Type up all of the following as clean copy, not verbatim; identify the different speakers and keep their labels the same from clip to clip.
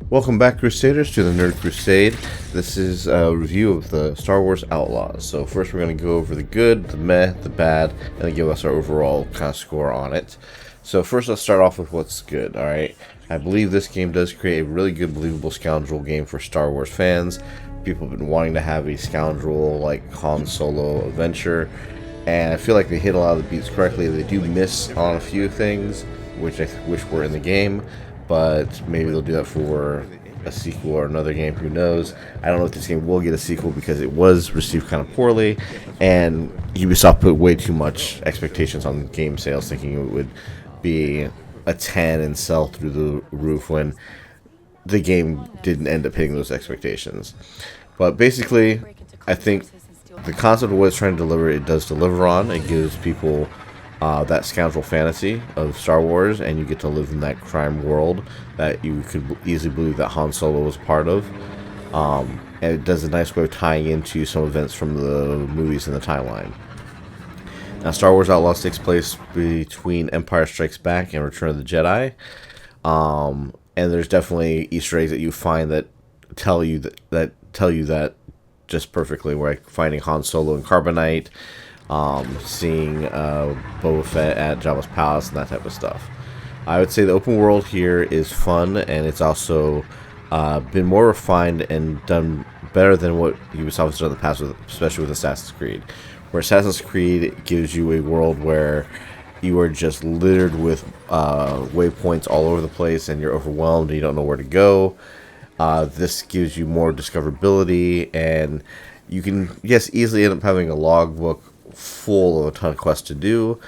Speaker 1: Welcome back, Crusaders, to the Nerd Crusade. This is a review of the Star Wars Outlaws. So first we're going to go over the good, the meh, the bad, and then give us our overall kind of score on it. So first let's start off with what's good, alright? I believe this game does create a really good, believable scoundrel game for Star Wars fans. People have been wanting to have a scoundrel like Han Solo adventure, and I feel like they hit a lot of the beats correctly. They do miss on a few things, which I wish were in the game, but maybe they'll do that for a sequel or another game, who knows. I don't know if this game will get a sequel because it was received kind of poorly, and Ubisoft put way too much expectations on game sales, thinking it would be a 10 and sell through the roof when the game didn't end up hitting those expectations. But basically, I think the concept of what it's trying to deliver, it does deliver on. It gives people that scoundrel fantasy of Star Wars, and you get to live in that crime world that you could easily believe that Han Solo was part of. And it does a nice way of tying into some events from the movies in the timeline. Now, Star Wars Outlaws takes place between Empire Strikes Back and Return of the Jedi. And there's definitely Easter eggs that you find that tell you that just perfectly, like finding Han Solo in Carbonite, seeing Boba Fett at Jabba's palace and that type of stuff. I would say the open world here is fun, and it's also been more refined and done better than what Ubisoft has done in the past, especially with Assassin's Creed. Where Assassin's Creed gives you a world where you are just littered with waypoints all over the place, and you're overwhelmed and you don't know where to go. This gives you more discoverability, and you can, yes, easily end up having a logbook full of a ton of quests to do,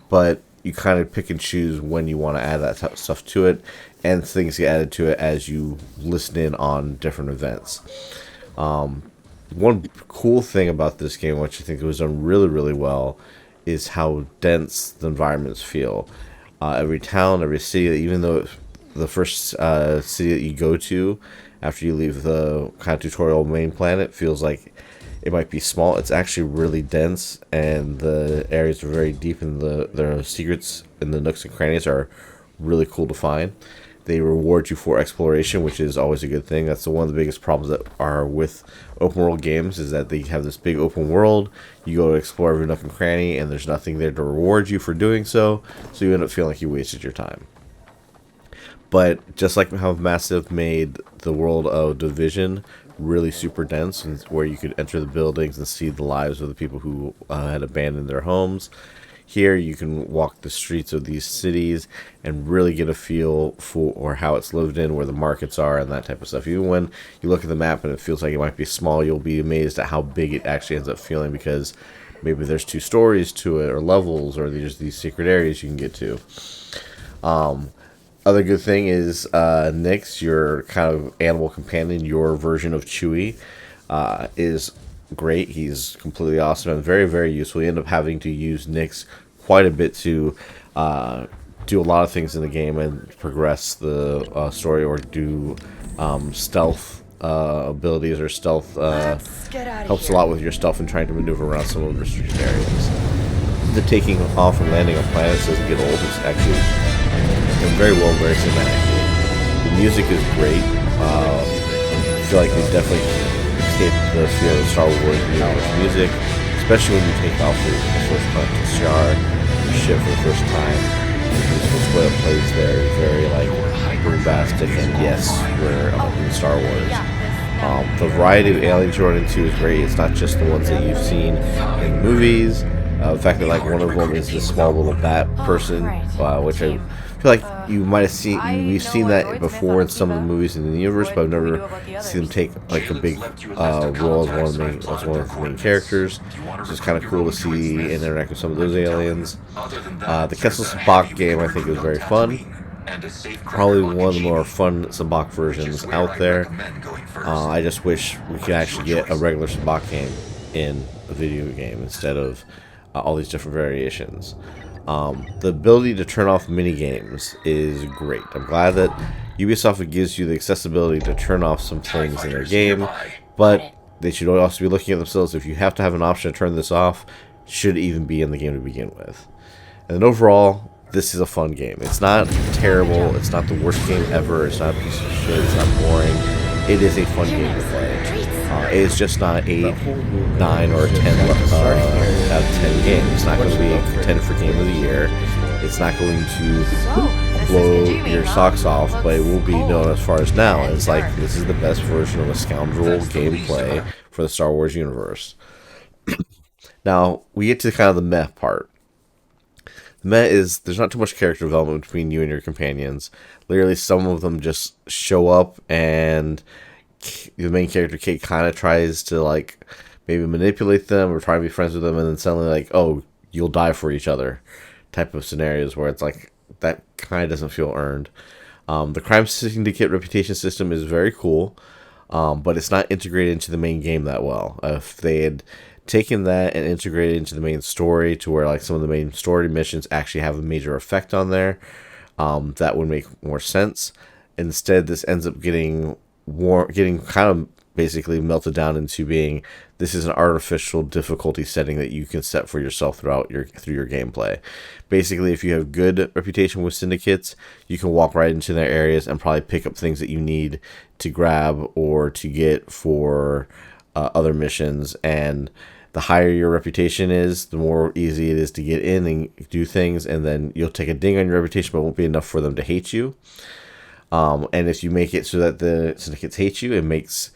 Speaker 1: but you kind of pick and choose when you want to add that type of stuff to it, and things get added to it as you listen in on different events. One cool thing about this game, which I think was done really, really well, is how dense the environments feel. Every town, every city, even though the first city that you go to after you leave the kind of tutorial main planet feels like it might be small, it's actually really dense, and the areas are very deep, and the secrets in the nooks and crannies are really cool to find. They reward you for exploration, which is always a good thing. That's one of the biggest problems that are with open world games, is that they have this big open world. You go to explore every nook and cranny, and there's nothing there to reward you for doing so you end up feeling like you wasted your time. But just like how Massive made the world of Division really super dense, and where you could enter the buildings and see the lives of the people who had abandoned their homes, here you can walk the streets of these cities and really get a feel for how it's lived in, where the markets are, and that type of stuff. Even when you look at the map and it feels like it might be small, you'll be amazed at how big it actually ends up feeling, because maybe there's 2 stories to it, or levels, or there's these secret areas you can get to. Other good thing is Nix, your kind of animal companion, your version of Chewie, is great. He's completely awesome and very, very useful. You end up having to use Nix quite a bit to do a lot of things in the game and progress the story, or do stealth abilities, or stealth helps a lot with your stealth and trying to maneuver around some of the restricted areas. The taking off and landing on planets doesn't get old. It's actually done very well, very cinematically. The music is great. I feel like they definitely hit the feel of Star Wars music, especially when you take off the first planet to Shiar, your ship for the first time. The way it plays there is very bombastic, and yes, we're in Star Wars. The variety of aliens you run into is great. It's not just the ones that you've seen in movies. The fact that one of them is this small little bat person, which I feel like you might have seen. We've seen that before in some of the movies in the universe, but I've never seen them take a big role as one of the main characters. It's just kind of cool to see and interact with some of those aliens. The Kessel Sabacc game, I think, was very fun. Probably one of the more fun Sabacc versions out there. I just wish we could actually get a regular Sabacc game in a video game instead of all these different variations. The ability to turn off mini games is great. I'm glad that Ubisoft gives you the accessibility to turn off some things in their game, but they should also be looking at themselves. If you have to have an option to turn this off, should even be in the game to begin with. And then overall, this is a fun game. It's not terrible. It's not the worst game ever. It's not a piece of shit. It's not boring. It is a fun game to play. It's just not a 9 or a 10 out of 10 game. It's not going to be a contender for Game of the Year. It's not going to blow your socks off, but it will be known as far as now. It's like, this is the best version of a scoundrel gameplay for the Star Wars universe. Now, we get to kind of the meh part. The meh is, there's not too much character development between you and your companions. Literally, some of them just show up, and the main character, Kate, kind of tries to, like, maybe manipulate them or try to be friends with them, and then suddenly, like, oh, you'll die for each other type of scenarios where it's like, that kind of doesn't feel earned. The crime syndicate reputation system is very cool, but it's not integrated into the main game that well. If they had taken that and integrated into the main story to where like some of the main story missions actually have a major effect on there, that would make more sense. Instead, this ends up getting kind of basically melted down into being, this is an artificial difficulty setting that you can set for yourself through your gameplay. Basically, if you have good reputation with syndicates, you can walk right into their areas and probably pick up things that you need to grab or to get for other missions. And the higher your reputation is, the more easy it is to get in and do things, and then you'll take a ding on your reputation, but it won't be enough for them to hate you. And if you make it so that the syndicates hate you, it makes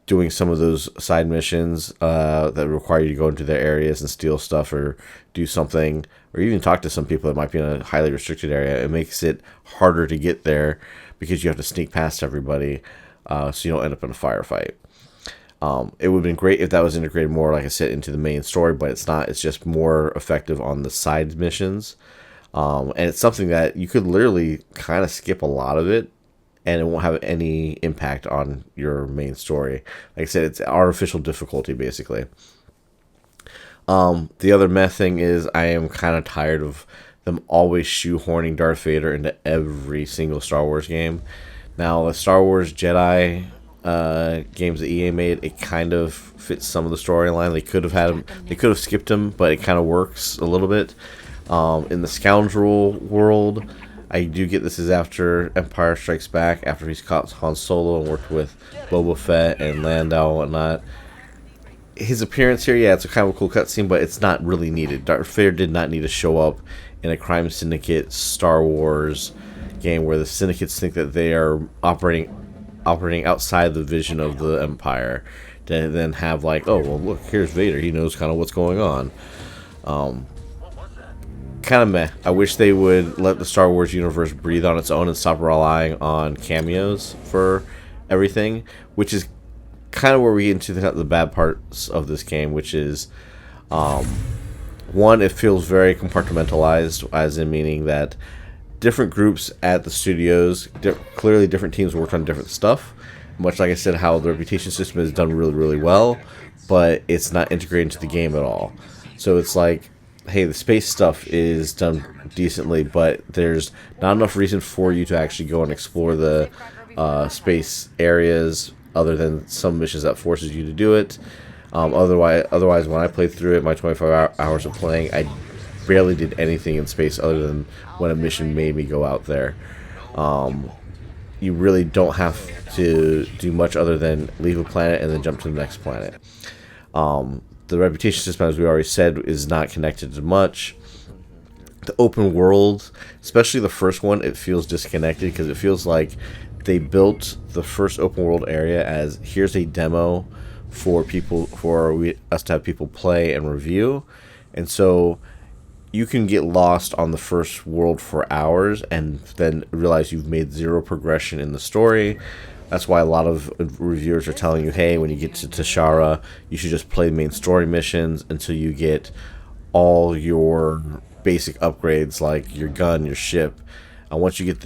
Speaker 1: doing some of those side missions that require you to go into their areas and steal stuff or do something, or even talk to some people that might be in a highly restricted area, it makes it harder to get there because you have to sneak past everybody, so you don't end up in a firefight. It would have been great if that was integrated more, like I said, into the main story, but it's not. It's just more effective on the side missions. And it's something that you could literally kind of skip a lot of it, and it won't have any impact on your main story. Like I said, it's artificial difficulty, basically. The other meh thing is I am kind of tired of them always shoehorning Darth Vader into every single Star Wars game. Now, the Star Wars Jedi games that EA made, it kind of fits some of the storyline. They could have had him, they could have skipped him, but it kind of works a little bit. In the Scoundrel world, I do get this is after Empire Strikes Back, after he's caught Han Solo and worked with Boba Fett and Lando and whatnot. His appearance here, yeah, it's a kind of a cool cutscene, but it's not really needed. Darth Vader did not need to show up in a Crime Syndicate Star Wars game where the syndicates think that they are operating outside the vision of the Empire, to then have like, oh, well, look, here's Vader. He knows kind of what's going on. Kind of meh. I wish they would let the Star Wars universe breathe on its own and stop relying on cameos for everything, which is kind of where we get into the bad parts of this game, which is, one, it feels very compartmentalized, as in meaning that different groups at the studios, clearly different teams worked on different stuff. Much like I said, how the reputation system is done really, really well, but it's not integrated into the game at all. So it's like, hey, the space stuff is done decently, but there's not enough reason for you to actually go and explore the space areas, other than some missions that forces you to do it. Otherwise, when I played through it, my 25 hours of playing, I barely did anything in space other than when a mission made me go out there. You really don't have to do much other than leave a planet and then jump to the next planet. The reputation system, as we already said, is not connected to much. The open world, especially the first one, it feels disconnected because it feels like they built the first open world area as, here's a demo for us to have people play and review. And so you can get lost on the first world for hours and then realize you've made zero progression in the story. That's why a lot of reviewers are telling you, hey, when you get to Tashara, you should just play main story missions until you get all your basic upgrades, like your gun, your ship. And once you get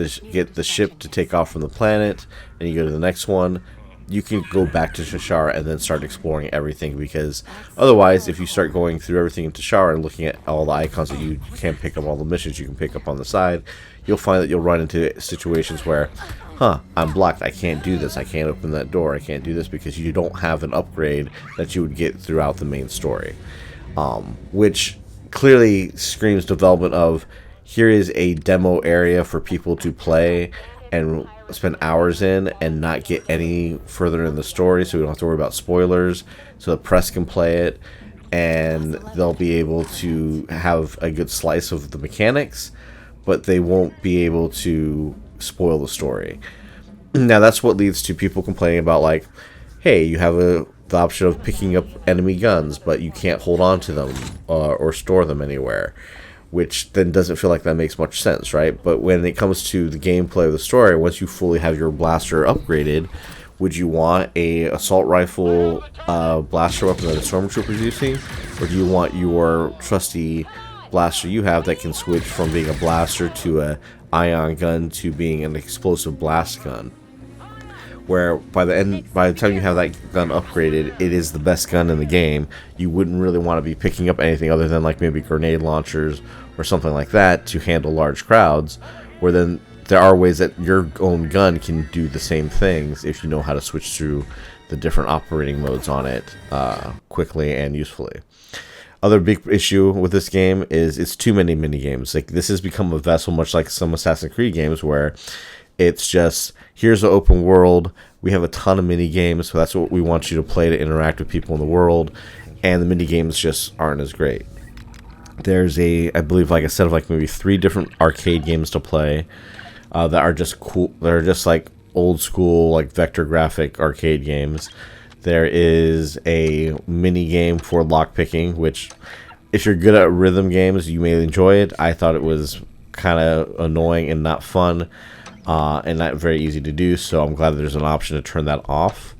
Speaker 1: the ship to take off from the planet, and you go to the next one, you can go back to Tashara and then start exploring everything, because otherwise, if you start going through everything in Tashara and looking at all the icons that you can't pick up, all the missions you can pick up on the side, you'll find that you'll run into situations where, I'm blocked, I can't do this, I can't open that door, I can't do this, because you don't have an upgrade that you would get throughout the main story. which clearly screams development of here is a demo area for people to play and spend hours in and not get any further in the story, so we don't have to worry about spoilers, so the press can play it and they'll be able to have a good slice of the mechanics, but they won't be able to spoil the story. Now that's what leads to people complaining about, like, hey, you have the option of picking up enemy guns, but you can't hold on to them or store them anywhere, which then doesn't feel like that makes much sense, right? But when it comes to the gameplay of the story, once you fully have your blaster upgraded, would you want a assault rifle blaster weapon that a stormtrooper's using, or do you want your trusty blaster you have that can switch from being a blaster to a ion gun to being an explosive blast gun? Where by the time you have that gun upgraded, it is the best gun in the game. You wouldn't really want to be picking up anything other than like maybe grenade launchers or something like that to handle large crowds, where then there are ways that your own gun can do the same things if you know how to switch through the different operating modes on it quickly and usefully. Other big issue with this game is it's too many mini games. Like, this has become a vessel much like some Assassin's Creed games where it's just, here's the open world, we have a ton of mini games, so that's what we want you to play to interact with people in the world, and the mini games just aren't as great. There's I believe, like I said, of like maybe 3 different arcade games to play that are just cool. They're just like old school, like vector graphic arcade games. There is a mini game for lockpicking, which, if you're good at rhythm games, you may enjoy it. I thought it was kind of annoying and not fun. And not very easy to do, so I'm glad there's an option to turn that off.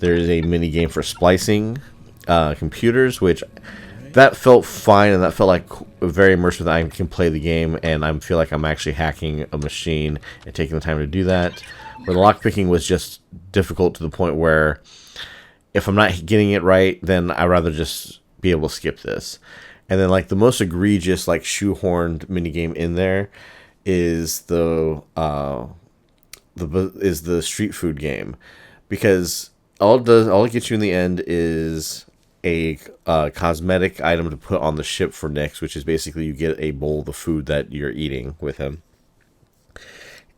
Speaker 1: There's a mini game for splicing computers, which that felt fine, and that felt like very immersive, that I can play the game and I feel like I'm actually hacking a machine and taking the time to do that. Where the lockpicking was just difficult to the point where if I'm not getting it right, then I'd rather just be able to skip this. And then like the most egregious, like shoehorned minigame in there is the street food game, because all it gets you in the end is a cosmetic item to put on the ship for Nix, which is basically you get a bowl of the food that you're eating with him.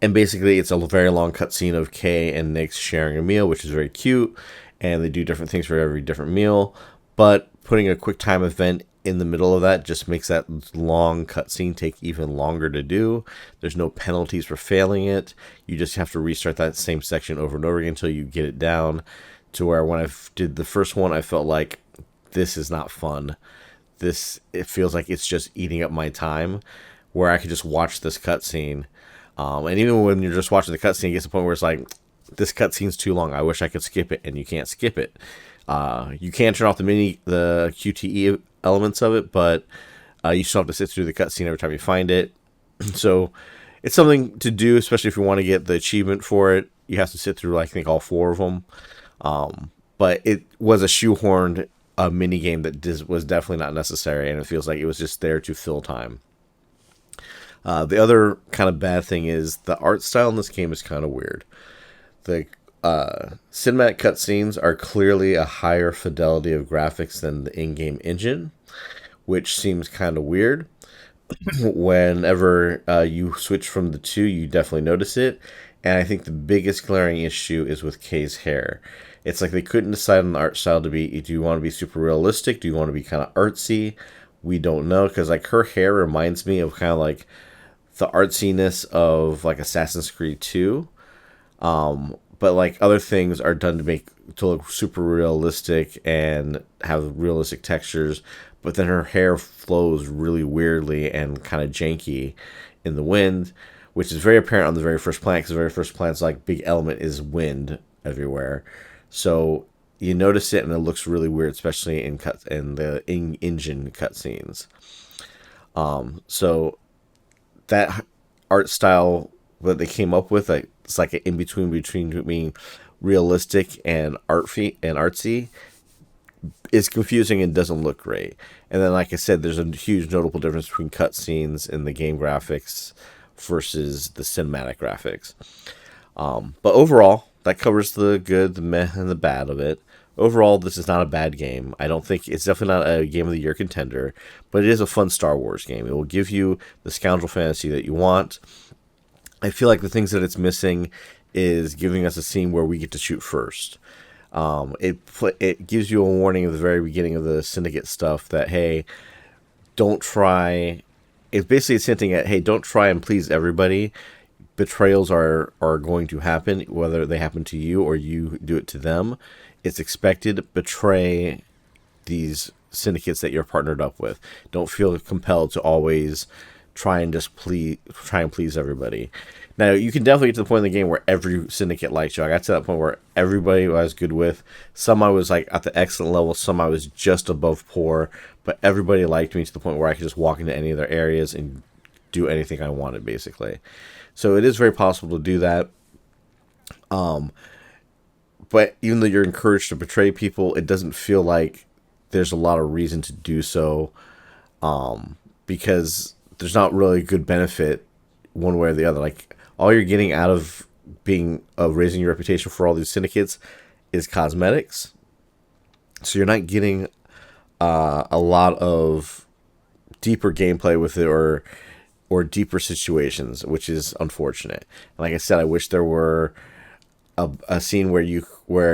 Speaker 1: And basically it's a very long cutscene of Kay and Nix sharing a meal, which is very cute, and they do different things for every different meal, but putting a quick time event in the middle of that just makes that long cutscene take even longer to do. There's no penalties for failing it. You just have to restart that same section over and over again until you get it down to where when I did the first one, I felt like this is not fun. It feels like it's just eating up my time, where I could just watch this cutscene. And even when you're just watching the cutscene, it gets to the point where it's like, this cutscene's too long. I wish I could skip it, and you can't skip it. You can turn off the QTE elements of it, but you still have to sit through the cutscene every time you find it. So it's something to do, especially if you want to get the achievement for it. You have to sit through, I think, all 4 of them. But it was a shoehorned mini game that was definitely not necessary, and it feels like it was just there to fill time. The other kind of bad thing is the art style in this game is kind of weird. The cinematic cutscenes are clearly a higher fidelity of graphics than the in-game engine, which seems kind of weird. Whenever you switch from the two, you definitely notice it. And I think the biggest glaring issue is with Kay's hair. It's like they couldn't decide on the art style to be, do you want to be super realistic? Do you want to be kind of artsy? We don't know, because like her hair reminds me of kind of like the artsiness of like Assassin's Creed 2. But like other things are done to look super realistic and have realistic textures, but then her hair flows really weirdly and kind of janky in the wind, which is very apparent on the very first planet, because the very first planet's like big element is wind everywhere. So you notice it and it looks really weird, especially in the in-engine cutscenes. So that art style that they came up with, like, it's like an in-between being realistic and artsy, is confusing and doesn't look great. And then, like I said, there's a huge notable difference between cutscenes in the game graphics versus the cinematic graphics. But overall, that covers the good, the meh, and the bad of it. overall, this is not a bad game. I don't think it's definitely not a Game of the Year contender, but it is a fun Star Wars game. It will give you the scoundrel fantasy that you want. I feel like the things that it's missing is giving us a scene where we get to shoot first. It gives you a warning at the very beginning of the Syndicate stuff that, hey, don't try. It's hinting at, hey, don't try and please everybody. Betrayals are going to happen, whether they happen to you or you do it to them. It's expected. Betray these syndicates that you're partnered up with. Don't feel compelled to always try and please everybody. Now you can definitely get to the point in the game where every syndicate likes you. I got to that point where everybody I was good with. Some I was like at the excellent level, some I was just above poor, but everybody liked me to the point where I could just walk into any of their areas and do anything I wanted, basically. So it is very possible to do that. But even though you're encouraged to betray people, it doesn't feel like there's a lot of reason to do so, because there's not really a good benefit one way or the other. Like, all you're getting out of raising your reputation for all these syndicates is cosmetics. So you're not getting a lot of deeper gameplay with it, or deeper situations, which is unfortunate. And like I said, I wish there were a scene where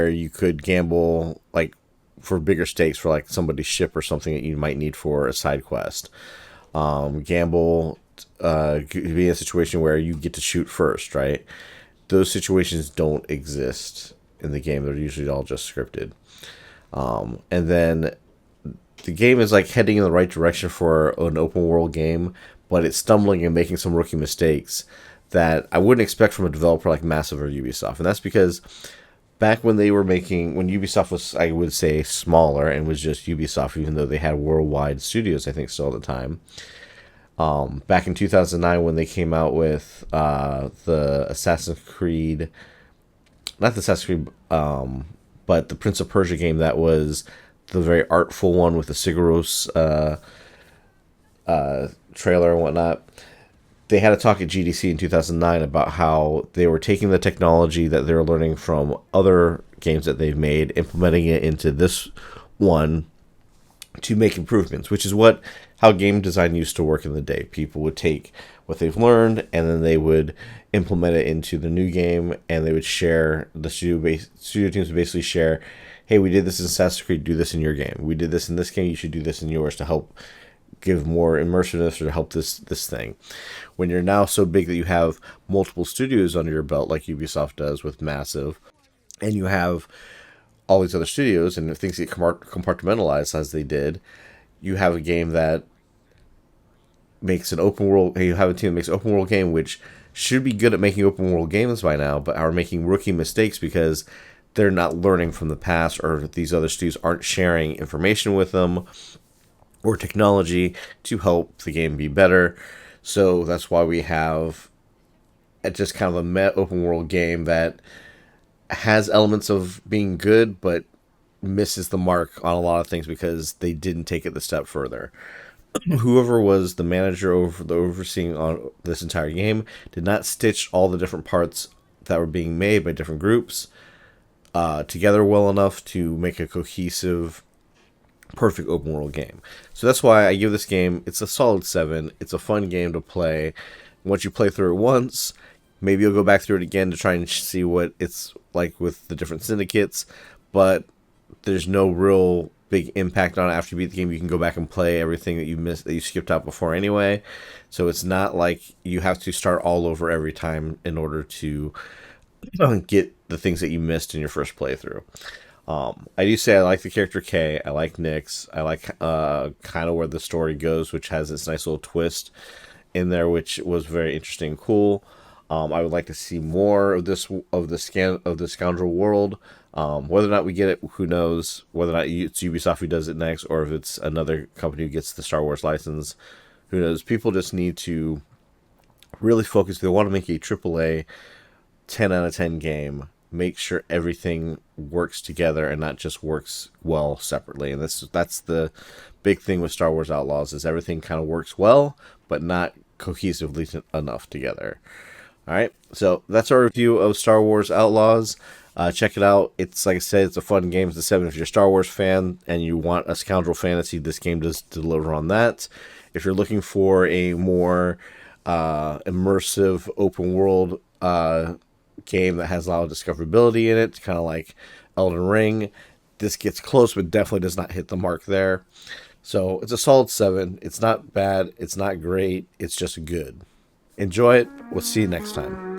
Speaker 1: you could gamble, like, for bigger stakes for like somebody's ship or something that you might need for a side quest. Gamble, be in a situation where you get to shoot first, right? Those situations don't exist in the game. They're usually all just scripted. And then the game is like heading in the right direction for an open world game, but it's stumbling and making some rookie mistakes that I wouldn't expect from a developer like Massive or Ubisoft. And that's because back when when Ubisoft was, I would say, smaller and was just Ubisoft, even though they had worldwide studios, I think, still at the time. Back in 2009, when they came out with the Assassin's Creed, not the Assassin's Creed, but the Prince of Persia game that was the very artful one with the Sigaros trailer and whatnot. They had a talk at GDC in 2009 about how they were taking the technology that they were learning from other games that they've made, implementing it into this one to make improvements, which is how game design used to work in the day. People would take what they've learned and then they would implement it into the new game, and they would share, the studio teams would basically share, hey, we did this in Assassin's Creed, do this in your game. We did this in this game, you should do this in yours to help give more immersiveness or to help this thing. When you're now so big that you have multiple studios under your belt, like Ubisoft does with Massive, and you have all these other studios and things get compartmentalized as they did, you have a game that makes an open world. You have a team that makes an open world game, which should be good at making open world games by now, but are making rookie mistakes because they're not learning from the past, or these other studios aren't sharing information with them or technology to help the game be better. So that's why we have just kind of a meh open world game that has elements of being good, but misses the mark on a lot of things because they didn't take it the step further. Whoever was the manager overseeing on this entire game did not stitch all the different parts that were being made by different groups together well enough to make a cohesive, perfect open world game. So that's why I give this game, it's a solid 7. It's a fun game to play. Once you play through it once, maybe you'll go back through it again to try and see what it's like with the different syndicates, but there's no real big impact on it. After you beat the game, you can go back and play everything that you missed, that you skipped out before anyway. So it's not like you have to start all over every time in order to get the things that you missed in your first playthrough. I do say I like the character Kay. I like Nyx. I like kind of where the story goes, which has this nice little twist in there, which was very interesting and cool. I would like to see more of the Scoundrel world. Whether or not we get it, who knows? Whether or not it's Ubisoft who does it next, or if it's another company who gets the Star Wars license, who knows? People just need to really focus. If they want to make a AAA 10 out of 10 game, make sure everything works together and not just works well separately. And that's the big thing with Star Wars Outlaws, is everything kind of works well, but not cohesively enough together. All right. So that's our review of Star Wars Outlaws. Check it out. It's like I said, it's a fun game. It's a 7 if you're a Star Wars fan and you want a scoundrel fantasy. This game does deliver on that. If you're looking for a more immersive open world game that has a lot of discoverability in it, kind of like Elden Ring, this gets close, but definitely does not hit the mark there. So it's a solid 7. It's not bad. It's not great. It's just good. Enjoy it. We'll see you next time.